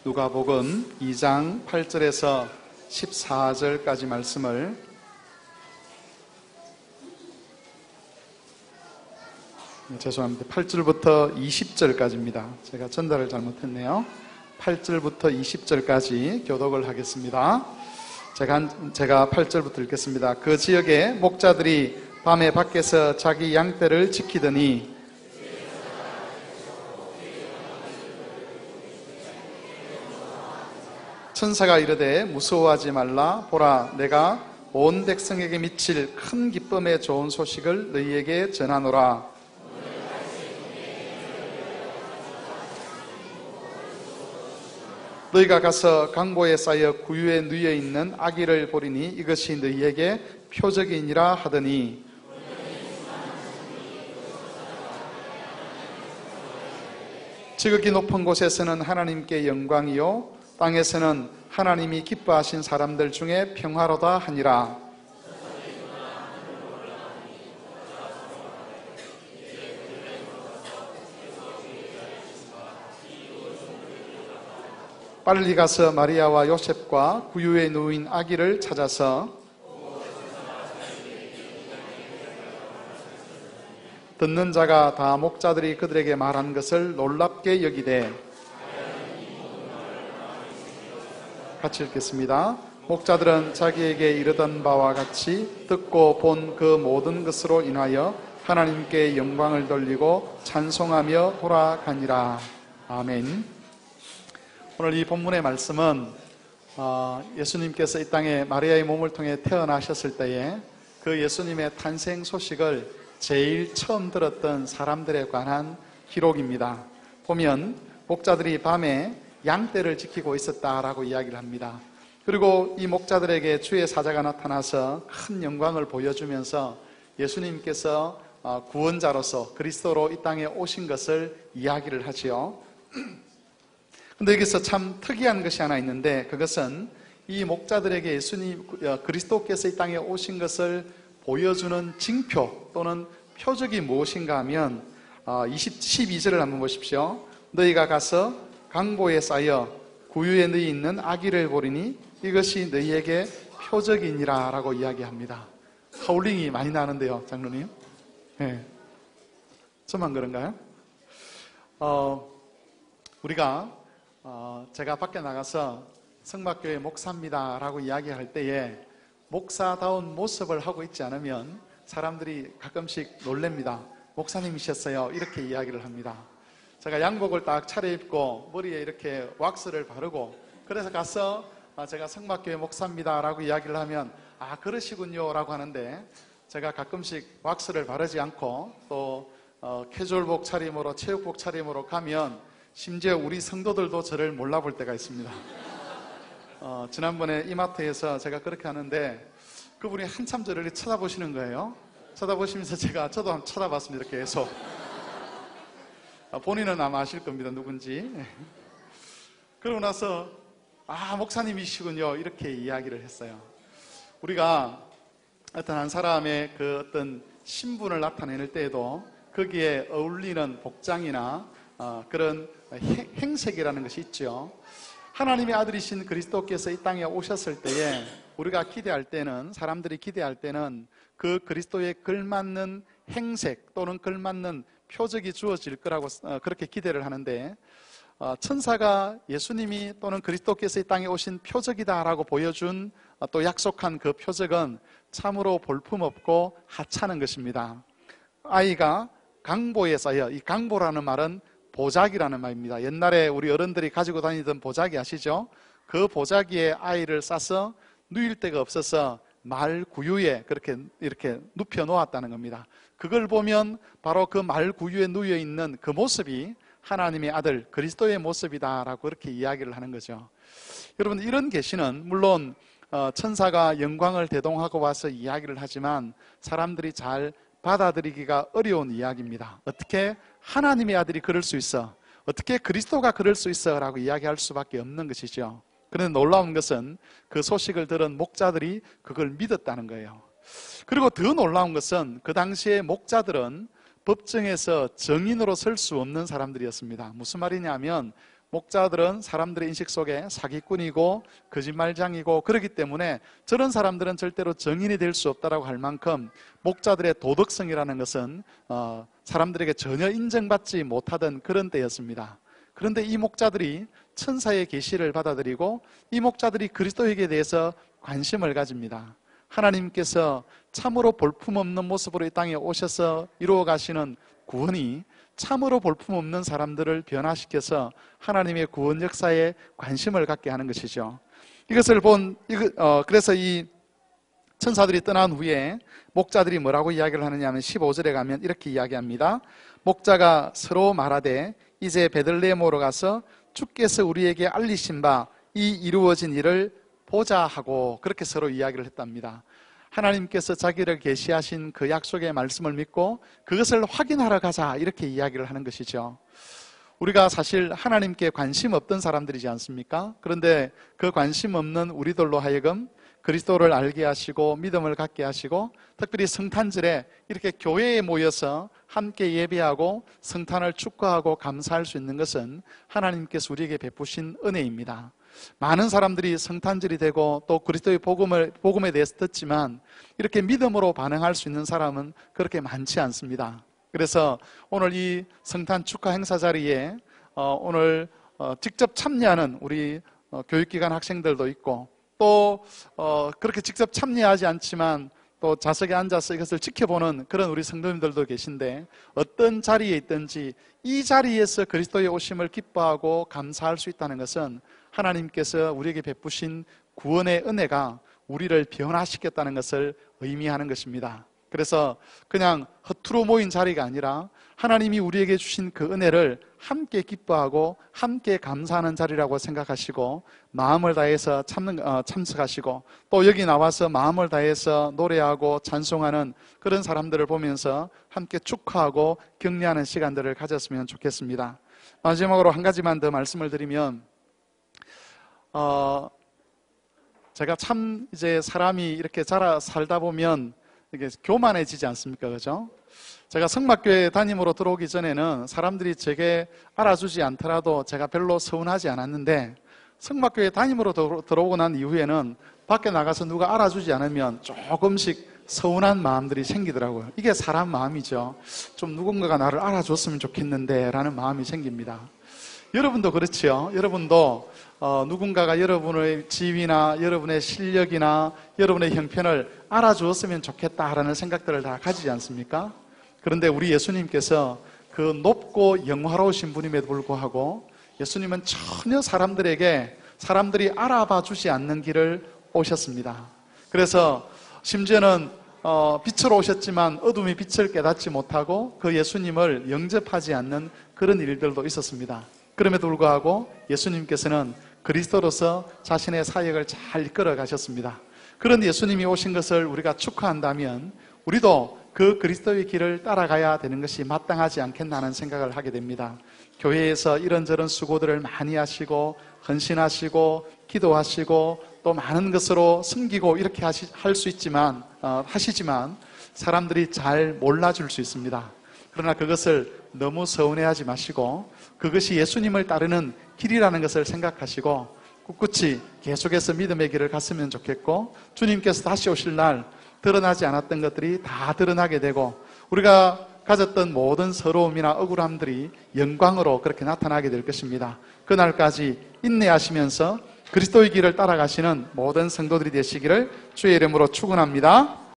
누가복음 2장 8절에서 14절까지 말씀을 죄송합니다. 8절부터 20절까지입니다. 제가 전달을 잘못했네요. 8절부터 20절까지 교독을 하겠습니다. 제가 8절부터 읽겠습니다. 그 지역에 목자들이 밤에 밖에서 자기 양떼를 지키더니 천사가 이르되 무서워하지 말라. 보라, 내가 온 백성에게 미칠 큰 기쁨의 좋은 소식을 너희에게 전하노라. 너희가 가서 강보에 쌓여 구유에 누여 있는 아기를 보리니 이것이 너희에게 표적이니라 하더니 지극히 높은 곳에서는 하나님께 영광이요 땅에서는 하나님이 기뻐하신 사람들 중에 평화로다 하니라. 빨리 가서 마리아와 요셉과 구유에 누인 아기를 찾아서 듣는 자가 다 목자들이 그들에게 말한 것을 놀랍게 여기되 같이 읽겠습니다. 목자들은 자기에게 이르던 바와 같이 듣고 본 그 모든 것으로 인하여 하나님께 영광을 돌리고 찬송하며 돌아가니라. 아멘. 오늘 이 본문의 말씀은 예수님께서 이 땅에 마리아의 몸을 통해 태어나셨을 때에 그 예수님의 탄생 소식을 제일 처음 들었던 사람들에 관한 기록입니다. 보면 목자들이 밤에 양떼를 지키고 있었다라고 이야기를 합니다. 그리고 이 목자들에게 주의 사자가 나타나서 큰 영광을 보여주면서 예수님께서 구원자로서 그리스도로 이 땅에 오신 것을 이야기를 하지요. 근데 여기서 참 특이한 것이 하나 있는데 그것은 이 목자들에게 예수님 그리스도께서 이 땅에 오신 것을 보여주는 징표 또는 표적이 무엇인가 하면 12절을 한번 보십시오. 너희가 가서 강보에 쌓여 구유에 누이 있는 아기를 보리니 이것이 너희에게 표적이니라 라고 이야기합니다. 하울링이 많이 나는데요, 장로님. 네. 저만 그런가요? 우리가 제가 밖에 나가서 성막교회 목사입니다 라고 이야기할 때에 목사다운 모습을 하고 있지 않으면 사람들이 가끔씩 놀랍니다. 목사님이셨어요 이렇게 이야기를 합니다. 제가 양복을 딱 차려입고 머리에 이렇게 왁스를 바르고 그래서 가서 제가 성막교회 목사입니다 라고 이야기를 하면 아 그러시군요 라고 하는데 제가 가끔씩 왁스를 바르지 않고 또 캐주얼복 차림으로 체육복 차림으로 가면 심지어 우리 성도들도 저를 몰라볼 때가 있습니다. 지난번에 이마트에서 제가 그렇게 하는데 그분이 한참 저를 쳐다보시는 거예요. 쳐다보시면서 저도 한번 쳐다봤습니다. 이렇게 계속. 본인은 아마 아실 겁니다. 누군지. 그러고 나서 아 목사님이시군요 이렇게 이야기를 했어요. 우리가 어떤 한 사람의 그 어떤 신분을 나타낼 때에도 거기에 어울리는 복장이나 그런 행색이라는 것이 있죠. 하나님의 아들이신 그리스도께서 이 땅에 오셨을 때에 우리가 기대할 때는 사람들이 기대할 때는 그 그리스도에 걸맞는 행색 또는 걸맞는 표적이 주어질 거라고 그렇게 기대를 하는데 천사가 예수님이 또는 그리스도께서 이 땅에 오신 표적이다라고 보여준 또 약속한 그 표적은 참으로 볼품없고 하찮은 것입니다. 아이가 강보에 쌓여, 이 강보라는 말은 보자기라는 말입니다. 옛날에 우리 어른들이 가지고 다니던 보자기 아시죠? 그 보자기에 아이를 싸서 누일 데가 없어서 말 구유에 이렇게 눕혀 놓았다는 겁니다. 그걸 보면 바로 그 말 구유에 누워 있는 그 모습이 하나님의 아들 그리스도의 모습이다라고 그렇게 이야기를 하는 거죠. 여러분 이런 계시는 물론 천사가 영광을 대동하고 와서 이야기를 하지만 사람들이 잘 받아들이기가 어려운 이야기입니다. 어떻게 하나님의 아들이 그럴 수 있어? 어떻게 그리스도가 그럴 수 있어? 라고 이야기할 수밖에 없는 것이죠. 그런데 놀라운 것은 그 소식을 들은 목자들이 그걸 믿었다는 거예요. 그리고 더 놀라운 것은 그 당시에 목자들은 법정에서 정인으로 설 수 없는 사람들이었습니다. 무슨 말이냐면 목자들은 사람들의 인식 속에 사기꾼이고 거짓말장이고 그렇기 때문에 저런 사람들은 절대로 정인이 될 수 없다라고 할 만큼 목자들의 도덕성이라는 것은 사람들에게 전혀 인정받지 못하던 그런 때였습니다. 그런데 이 목자들이 천사의 계시를 받아들이고 이 목자들이 그리스도에게 대해서 관심을 가집니다. 하나님께서 참으로 볼품없는 모습으로 이 땅에 오셔서 이루어 가시는 구원이 참으로 볼품없는 사람들을 변화시켜서 하나님의 구원 역사에 관심을 갖게 하는 것이죠. 이것을 그래서 이 천사들이 떠난 후에 목자들이 뭐라고 이야기를 하느냐 하면 15절에 가면 이렇게 이야기합니다. 목자가 서로 말하되 이제 베들레헴으로 가서 주께서 우리에게 알리신 바 이 이루어진 일을 보자 하고 그렇게 서로 이야기를 했답니다. 하나님께서 자기를 계시하신 그 약속의 말씀을 믿고 그것을 확인하러 가자 이렇게 이야기를 하는 것이죠. 우리가 사실 하나님께 관심 없던 사람들이지 않습니까? 그런데 그 관심 없는 우리들로 하여금 그리스도를 알게 하시고 믿음을 갖게 하시고 특별히 성탄절에 이렇게 교회에 모여서 함께 예배하고 성탄을 축하하고 감사할 수 있는 것은 하나님께서 우리에게 베푸신 은혜입니다. 많은 사람들이 성탄절이 되고 또 그리스도의 복음에 대해서 듣지만 이렇게 믿음으로 반응할 수 있는 사람은 그렇게 많지 않습니다. 그래서 오늘 이 성탄 축하 행사 자리에 오늘 직접 참여하는 우리 교육기관 학생들도 있고 또 그렇게 직접 참여하지 않지만 또 좌석에 앉아서 이것을 지켜보는 그런 우리 성도님들도 계신데 어떤 자리에 있든지 이 자리에서 그리스도의 오심을 기뻐하고 감사할 수 있다는 것은 하나님께서 우리에게 베푸신 구원의 은혜가 우리를 변화시켰다는 것을 의미하는 것입니다. 그래서 그냥 허투루 모인 자리가 아니라 하나님이 우리에게 주신 그 은혜를 함께 기뻐하고 함께 감사하는 자리라고 생각하시고 마음을 다해서 참석하시고 또 여기 나와서 마음을 다해서 노래하고 찬송하는 그런 사람들을 보면서 함께 축하하고 격려하는 시간들을 가졌으면 좋겠습니다. 마지막으로 한 가지만 더 말씀을 드리면 제가 참 이제 사람이 이렇게 살다 보면 이게 교만해지지 않습니까? 그죠? 제가 성막교회 담임으로 들어오기 전에는 사람들이 제게 알아주지 않더라도 제가 별로 서운하지 않았는데 성막교회 담임으로 들어오고 난 이후에는 밖에 나가서 누가 알아주지 않으면 조금씩 서운한 마음들이 생기더라고요. 이게 사람 마음이죠. 좀 누군가가 나를 알아줬으면 좋겠는데 라는 마음이 생깁니다. 여러분도 그렇지요. 여러분도 누군가가 여러분의 지위나 여러분의 실력이나 여러분의 형편을 알아주었으면 좋겠다라는 생각들을 다 가지지 않습니까? 그런데 우리 예수님께서 그 높고 영화로우신 분임에도 불구하고 예수님은 전혀 사람들이 알아봐 주지 않는 길을 오셨습니다. 그래서 심지어는 빛으로 오셨지만 어둠이 빛을 깨닫지 못하고 그 예수님을 영접하지 않는 그런 일들도 있었습니다. 그럼에도 불구하고 예수님께서는 그리스도로서 자신의 사역을 잘 이끌어 가셨습니다. 그런 예수님이 오신 것을 우리가 축하한다면 우리도 그 그리스도의 길을 따라가야 되는 것이 마땅하지 않겠나는 생각을 하게 됩니다. 교회에서 이런저런 수고들을 많이 하시고 헌신하시고 기도하시고 또 많은 것으로 섬기고 이렇게 하시지만 사람들이 잘 몰라줄 수 있습니다. 그러나 그것을 너무 서운해하지 마시고 그것이 예수님을 따르는 길이라는 것을 생각하시고 꿋꿋이 계속해서 믿음의 길을 갔으면 좋겠고 주님께서 다시 오실 날 드러나지 않았던 것들이 다 드러나게 되고 우리가 가졌던 모든 서러움이나 억울함들이 영광으로 그렇게 나타나게 될 것입니다. 그날까지 인내하시면서 그리스도의 길을 따라가시는 모든 성도들이 되시기를 주의 이름으로 축원합니다.